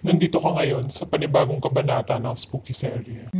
Nandito ka ngayon sa panibagong kabanata ng Spooky Serye.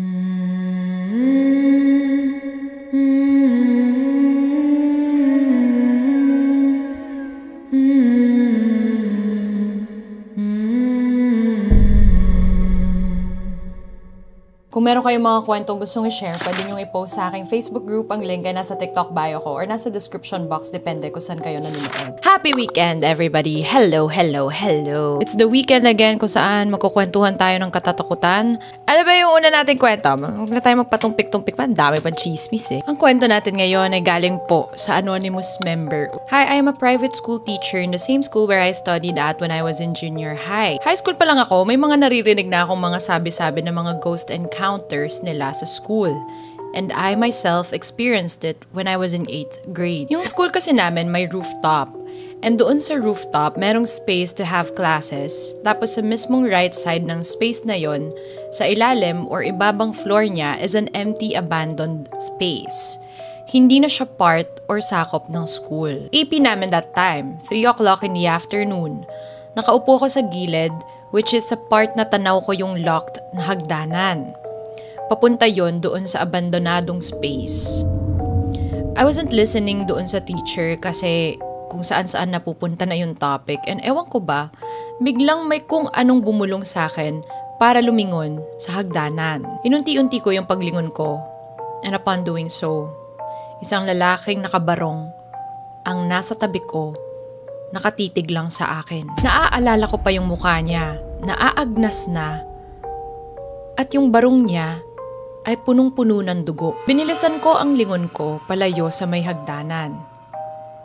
Kung meron kayong mga kwentong gustong i-share, pwede nyo i-post sa aking Facebook group. Ang link ay nasa TikTok bio ko or nasa description box, depende kung saan kayo nanonood. Happy weekend, everybody! Hello, hello, hello! It's the weekend again kung saan magkukwentuhan tayo ng katatakutan. Ano ba yung una nating kwento? Huwag na tayo magpatumpik-tumpik pa. Ang dami pang chismis eh. Ang kwento natin ngayon ay galing po sa anonymous member. Hi, I am a private school teacher in the same school where I studied at when I was in junior high. High school pa lang ako, may mga naririnig na akong mga sabi-sabi na mga ghost encounters nila sa school. And I myself experienced it when I was in 8th grade. Yung school kasi namin may rooftop. And doon sa rooftop, merong space to have classes. Tapos sa mismong right side ng space na yon, sa ilalim or ibabang floor niya is an empty abandoned space. Hindi na siya part or sakop ng school. AP namin that time, 3 o'clock in the afternoon. Nakaupo ko sa gilid, which is sa part na tanaw ko yung locked na hagdanan. Papunta yon doon sa abandonadong space. I wasn't listening doon sa teacher kasi kung saan-saan napupunta na yung topic and ewan ko ba, biglang may kung anong bumulong sa akin para lumingon sa hagdanan. Inunti-unti ko yung paglingon ko and upon doing so, isang lalaking nakabarong ang nasa tabi ko, nakatitig lang sa akin. Naaalala ko pa yung mukha niya, naaagnas na at yung barong niya ay punong-puno ng dugo. Binilisan ko ang lingon ko palayo sa may hagdanan.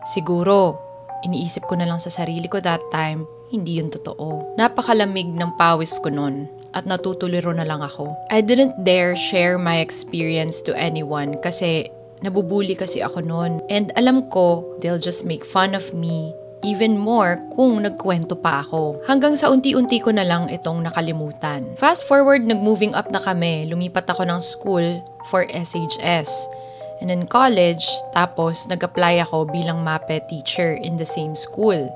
Siguro, iniisip ko na lang sa sarili ko that time, hindi yun totoo. Napakalamig ng pawis ko nun at natutuliro na lang ako. I didn't dare share my experience to anyone kasi nabubuli kasi ako nun. And alam ko, they'll just make fun of me even more kung nagkwento pa ako. Hanggang sa unti-unti ko na lang itong nakalimutan. Fast forward, nag-moving up na kami. Lumipat ako ng school for SHS. And in college, tapos nag-apply ako bilang MAPE teacher in the same school.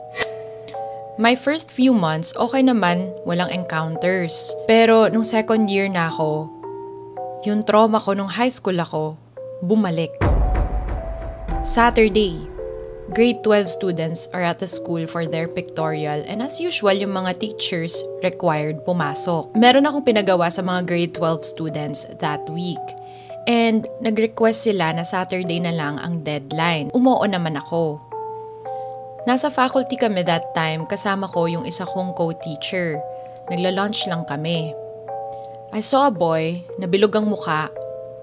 My first few months, okay naman, walang encounters. Pero nung second year na ako, yung trauma ko nung high school ako, bumalik. Saturday, grade 12 students are at the school for their pictorial and as usual, yung mga teachers required pumasok. Meron akong pinagawa sa mga grade 12 students that week. And nag-request sila na Saturday na lang ang deadline. Umuo naman ako. Nasa faculty kami that time, kasama ko yung isa kong co-teacher. Nagla-lunch lang kami. I saw a boy na bilog ang muka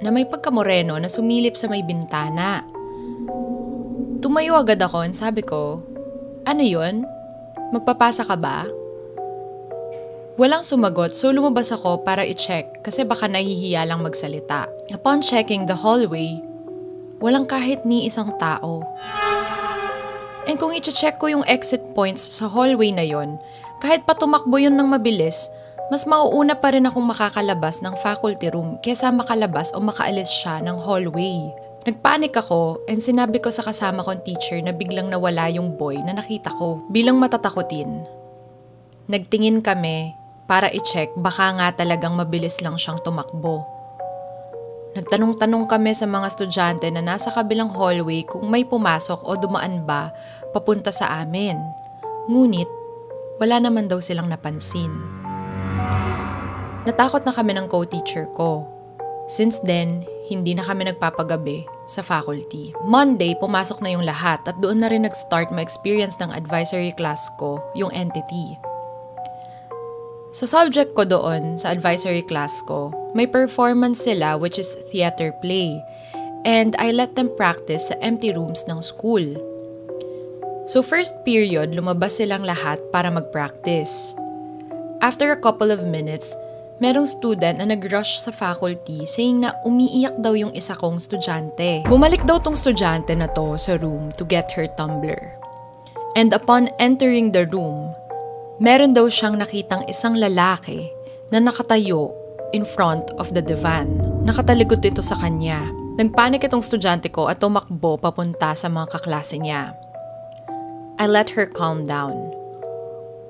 na may pagkamoreno na sumilip sa may bintana. Tumayo agad ako and sabi ko, ano yun? Magpapasa ka ba? Walang sumagot so lumabas ako para i-check kasi baka nahihiya lang magsalita. Upon checking the hallway, walang kahit ni isang tao. And kung i-check ko yung exit points sa hallway na yon, kahit pa tumakbo yun ng mabilis, mas mauuna pa rin akong makakalabas ng faculty room kesa makalabas o makaalis siya ng hallway. Nagpanik ako and sinabi ko sa kasama kong teacher na biglang nawala yung boy na nakita ko. Bilang matatakutin, nagtingin kami para i-check baka nga talagang mabilis lang siyang tumakbo. Nagtanong-tanong kami sa mga estudyante na nasa kabilang hallway kung may pumasok o dumaan ba papunta sa amin. Ngunit, wala naman daw silang napansin. Natakot na kami ng co-teacher ko. Since then, hindi na kami nagpapagabi sa faculty. Monday, pumasok na yung lahat at doon na rin nag-start ma-experience ng advisory class ko, yung entity. Sa subject ko doon, sa advisory class ko, may performance sila which is theater play. And I let them practice sa empty rooms ng school. So first period, lumabas silang lahat para mag-practice. After a couple of minutes, merong student na nag-rush sa faculty saying na umiiyak daw yung isa kong estudyante. Bumalik daw tong estudyante na to sa room to get her tumbler. And upon entering the room, meron daw siyang nakitang isang lalaki na nakatayo in front of the divan. Nakatalikod ito sa kanya. Nagpanik itong estudyante ko at tumakbo papunta sa mga kaklase niya. I let her calm down.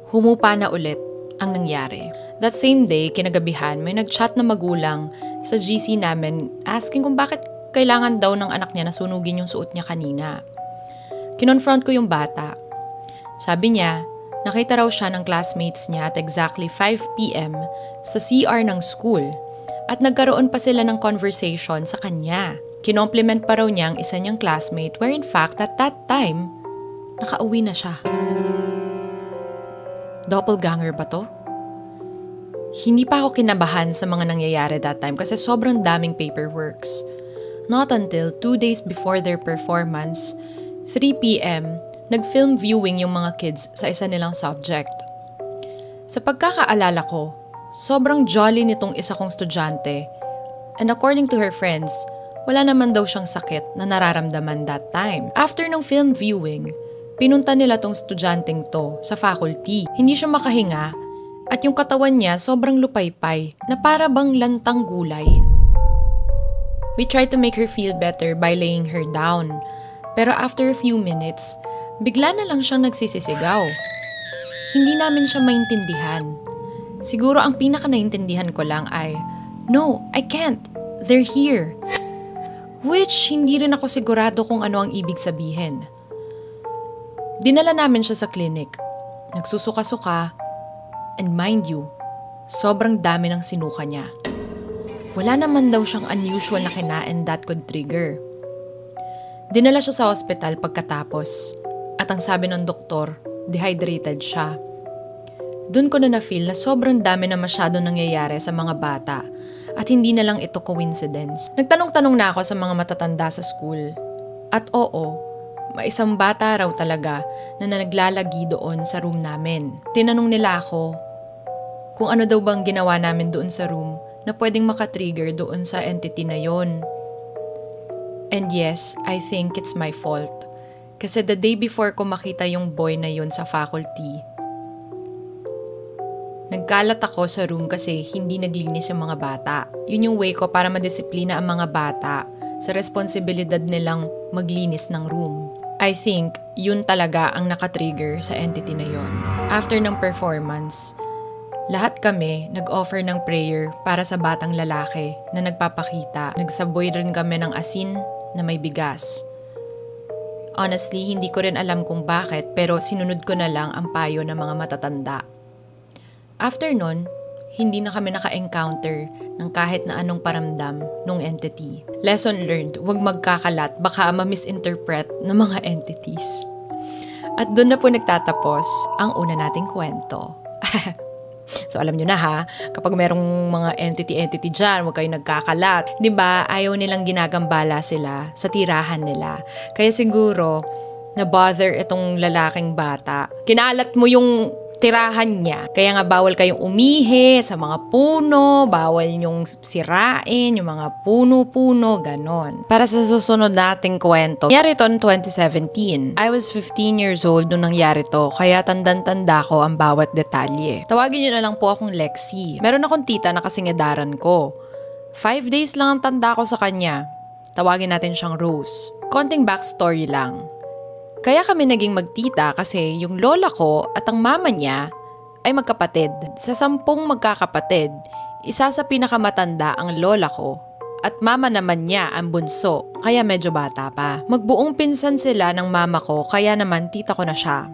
Humupa na ulit ang nangyari. That same day, kinagabihan, may nag-chat na magulang sa GC namin asking kung bakit kailangan daw ng anak niya na sunugin yung suot niya kanina. Kinonfront ko yung bata. Sabi niya, nakita raw siya ng classmates niya at exactly 5 p.m. sa CR ng school at nagkaroon pa sila ng conversation sa kanya. Kinompliment pa raw niya ang isa niyang classmate where in fact at that time, nakauwi na siya. Doppelganger ba to? Hindi pa ako kinabahan sa mga nangyayari that time kasi sobrang daming paperworks. Not until 2 days before their performance, 3 p.m., nag-film viewing yung mga kids sa isa nilang subject. Sa pagkakaalala ko, sobrang jolly nitong isa kong estudyante and according to her friends, wala naman daw siyang sakit na nararamdaman that time. After ng film viewing, pinunta nila tong estudyanteng to sa faculty. Hindi siya makahinga at yung katawan niya sobrang lupaypay na para bang lantang gulay. We tried to make her feel better by laying her down. Pero after a few minutes, bigla na lang siyang nagsisisigaw. Hindi namin siya maintindihan. Siguro ang pinaka naintindihan ko lang ay, "No, I can't. They're here." Which hindi rin ako sigurado kung ano ang ibig sabihin. Dinala namin siya sa clinic. Nagsusuka-suka. And mind you, sobrang dami ng sinuka niya. Wala naman daw siyang unusual na kinain that could trigger. Dinala siya sa ospital pagkatapos. At ang sabi ng doktor, dehydrated siya. Doon ko na na-feel na sobrang dami na masyado nangyayari sa mga bata. At hindi na lang ito coincidence. Nagtanong-tanong na ako sa mga matatanda sa school. At oo, may isang bata raw talaga na naglalagi doon sa room namin. Tinanong nila ako kung ano daw bang ginawa namin doon sa room na pwedeng makatrigger doon sa entity na yon. And yes, I think it's my fault. Kasi the day before ko makita yung boy na yon sa faculty, nagkalat ako sa room kasi hindi naglinis yung mga bata. Yun yung way ko para madisiplina ang mga bata sa responsibilidad nilang maglinis ng room. I think yun talaga ang nakatrigger sa entity na yon. After ng performance, lahat kami nag-offer ng prayer para sa batang lalaki na nagpapakita. Nagsaboy rin kami ng asin na may bigas. Honestly, hindi ko rin alam kung bakit pero sinunod ko na lang ang payo ng mga matatanda. After nun, hindi na kami naka-encounter ng kahit na anong paramdam nung entity. Lesson learned, huwag magkakalat, baka ma-misinterpret ng mga entities. At doon na po nagtatapos ang una nating kwento. So alam nyo na ha, kapag merong mga entity dyan, huwag kayong nagkakalat. Diba, ayaw nilang ginagambala sila sa tirahan nila. Kaya siguro, na-bother itong lalaking bata. Kinalat mo yung tirahan niya. Kaya nga bawal kayong umihi sa mga puno, bawal nyong sirain yung mga puno-puno, ganon. Para sa susunod nating kwento, nangyari ito in 2017. I was 15 years old nung nangyari to, kaya tandang-tanda ko ang bawat detalye. Tawagin nyo na lang po akong Lexi. Meron akong tita na kasing edaran ko. 5 days lang ang tanda ko sa kanya. Tawagin natin siyang Rose. Konting backstory lang. Kaya kami naging magtita kasi yung lola ko at ang mama niya ay magkapatid. Sa 10 magkakapatid, isa sa pinakamatanda ang lola ko at mama naman niya ang bunso, kaya medyo bata pa. Magbuong pinsan sila ng mama ko, kaya naman tita ko na siya.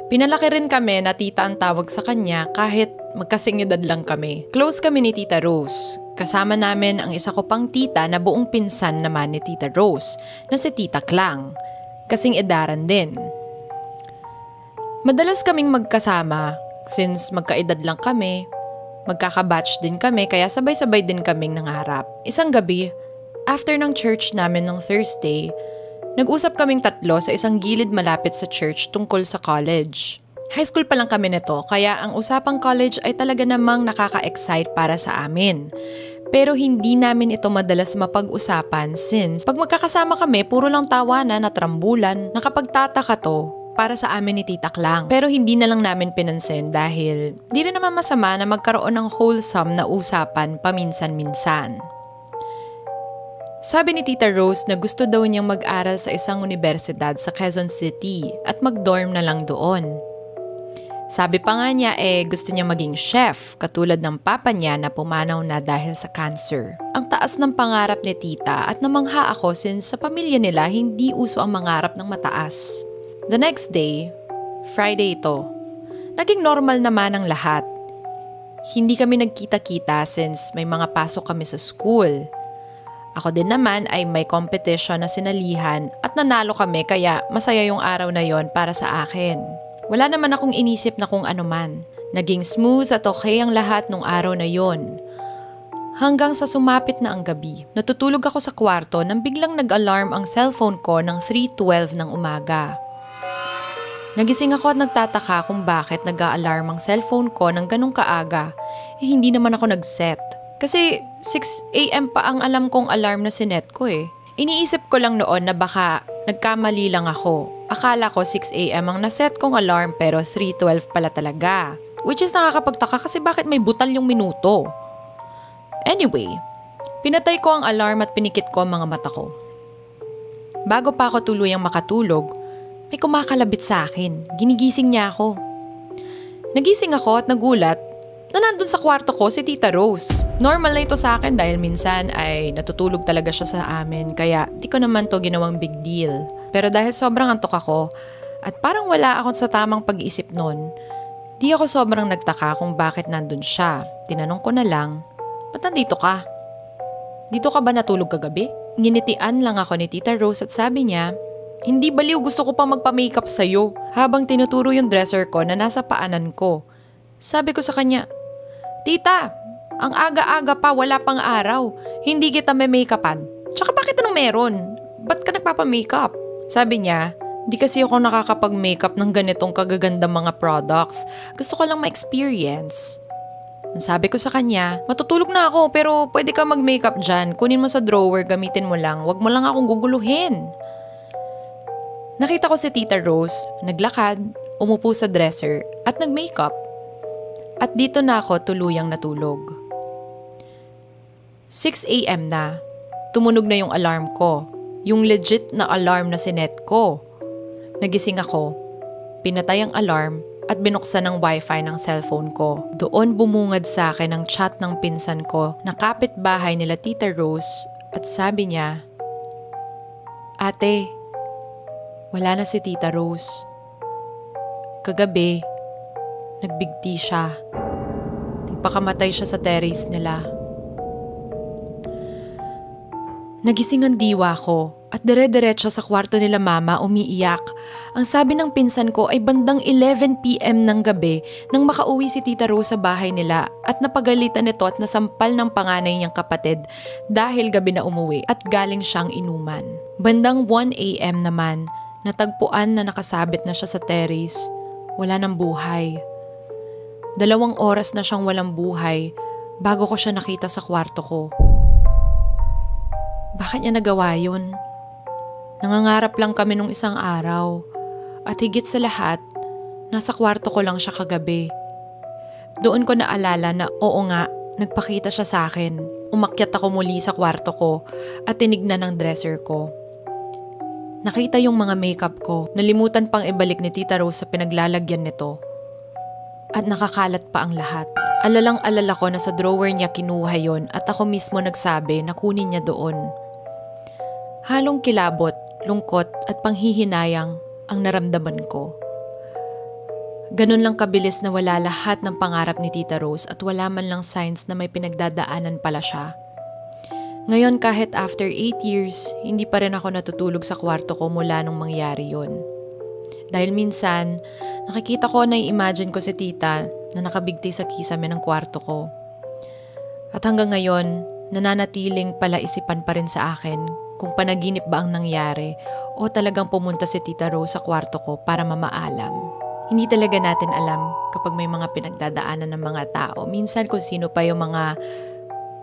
Pinalaki rin kami na tita ang tawag sa kanya kahit magkasing edad lang kami. Close kami ni Tita Rose. Kasama namin ang isa ko pang tita na buong pinsan naman ni Tita Rose na si Tita Klang. Kasing edaran din. Madalas kaming magkasama since magkaedad lang kami, magkakabatch din kami kaya sabay-sabay din kaming nangarap. Isang gabi, after ng church namin ng Thursday, nag-usap kaming tatlo sa isang gilid malapit sa church tungkol sa college. High school pa lang kami nito kaya ang usapang college ay talaga namang nakaka-excite para sa amin. Pero hindi namin ito madalas mapag-usapan since pag magkakasama kami, puro lang tawanan at rambulan. Nakapagtataka to para sa amin ni Tita Klang. Pero hindi na lang namin pinansin dahil di rin naman masama na magkaroon ng wholesome na usapan paminsan-minsan. Sabi ni Tita Rose na gusto daw niyang mag-aral sa isang universidad sa Quezon City at mag-dorm na lang doon. Sabi pa nga niya gusto niya maging chef, katulad ng papa niya na pumanaw na dahil sa cancer. Ang taas ng pangarap ni tita at namangha ako since sa pamilya nila hindi uso ang mangarap ng mataas. The next day, Friday ito, naging normal naman ang lahat. Hindi kami nagkita-kita since may mga pasok kami sa school. Ako din naman ay may competition na sinalihan at nanalo kami kaya masaya yung araw na yon para sa akin. Wala naman akong inisip na kung ano man. Naging smooth at okay ang lahat nung araw na yon. Hanggang sa sumapit na ang gabi, natutulog ako sa kwarto nang biglang nag-alarm ang cellphone ko ng 3:12 ng umaga. Nagising ako at nagtataka kung bakit nag-a-alarm ang cellphone ko ng ganong kaaga. Hindi naman ako nag-set. Kasi 6 AM pa ang alam kong alarm na sinet ko Iniisip ko lang noon na baka nagkamali lang ako. Akala ko 6 AM ang naset kong alarm pero 3:12 pala talaga. Which is nakakapagtaka kasi bakit may butal yung minuto. Anyway, pinatay ko ang alarm at pinikit ko ang mga mata ko. Bago pa ako tuluyang makatulog, may kumakalabit sa akin. Ginigising niya ako. Nagising ako at nagulat na nandun sa kwarto ko si Tita Rose. Normal na ito sa akin dahil minsan ay natutulog talaga siya sa amin kaya di ko naman to ginawang big deal. Pero dahil sobrang antok ako at parang wala ako sa tamang pag-iisip nun, di ako sobrang nagtaka kung bakit nandun siya. Tinanong ko na lang, ba't nandito ka? Dito ka ba natulog kagabi? Nginitian lang ako ni Tita Rose at sabi niya, hindi baliw, gusto ko pa magpa-makeup sa'yo. Habang tinuturo yung dresser ko na nasa paanan ko. Sabi ko sa kanya, Tita, ang aga-aga pa, wala pang araw. Hindi kita may make-upan. Tsaka bakit anong meron? Ba't ka nagpapa-makeup? Sabi niya, di kasi ako nakakapag-makeup ng ganitong kagagandang mga products. Gusto ko lang ma-experience. Sabi ko sa kanya, matutulog na ako pero pwede ka mag-makeup dyan. Kunin mo sa drawer, gamitin mo lang. Huwag mo lang akong guguluhin. Nakita ko si Tita Rose, naglakad, umupo sa dresser at nag-makeup. At dito na ako tuluyang natulog. 6 AM na. Tumunog na yung alarm ko. Yung legit na alarm na sinet ko. Nagising ako. Pinatay ang alarm at binuksan ang wifi ng cellphone ko. Doon bumungad sa akin ang chat ng pinsan ko na kapitbahay nila Tita Rose at sabi niya, Ate, wala na si Tita Rose. Kagabi, nagbigti siya. Nagpakamatay siya sa terrace nila. Nagising ang diwa ko at dire-diretso sa kwarto nila mama umiiyak. Ang sabi ng pinsan ko ay bandang 11 PM ng gabi nang makauwi si Tita Rose sa bahay nila at napagalitan nito at nasampal ng panganay niyang kapatid dahil gabi na umuwi at galing siyang inuman. Bandang 1 AM naman, natagpuan na nakasabit na siya sa terrace. Wala ng buhay. 2 oras na siyang walang buhay bago ko siya nakita sa kwarto ko. Bakit niya nagawa yun? Nangangarap lang kami nung isang araw at higit sa lahat, nasa kwarto ko lang siya kagabi. Doon ko naalala na oo nga, nagpakita siya sa akin. Umakyat ako muli sa kwarto ko at tinignan ang dresser ko. Nakita yung mga makeup ko, nalimutan pang ibalik ni Tita Rose sa pinaglalagyan nito. At nakakalat pa ang lahat. Alalang-alala ko na sa drawer niya kinuha yon at ako mismo nagsabi na kunin niya doon. Halong kilabot, lungkot at panghihinayang ang naramdaman ko. Ganun lang kabilis na wala lahat ng pangarap ni Tita Rose at wala man lang signs na may pinagdadaanan pala siya. Ngayon kahit after 8 years, hindi pa rin ako natutulog sa kwarto ko mula nung mangyari yon. Dahil minsan, nakikita ko na i-imagine ko si tita na nakabigti sa kisame ng kwarto ko. At hanggang ngayon, nananatiling palaisipan pa rin sa akin kung panaginip ba ang nangyari o talagang pumunta si Tita Rose sa kwarto ko para mamaalam. Hindi talaga natin alam kapag may mga pinagdadaanan ng mga tao. Minsan kung sino pa yung mga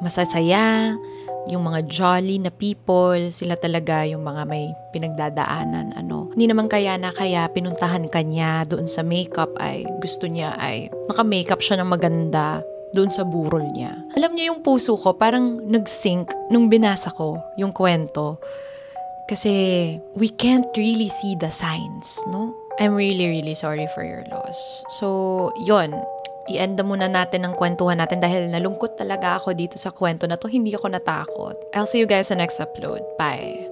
masasaya, yung mga jolly na people, sila talaga yung mga may pinagdadaanan. Hindi naman kaya pinuntahan ka niya doon sa makeup ay gusto niya ay naka-makeup siya ng maganda doon sa burol niya. Alam niyo yung puso ko parang nag-sync nung binasa ko yung kwento. Kasi we can't really see the signs, no? I'm really, really sorry for your loss. So, yon. I-end na muna natin ang kwentuhan natin dahil nalungkot talaga ako dito sa kwento na to. Hindi ako natakot. I'll see you guys sa next upload. Bye!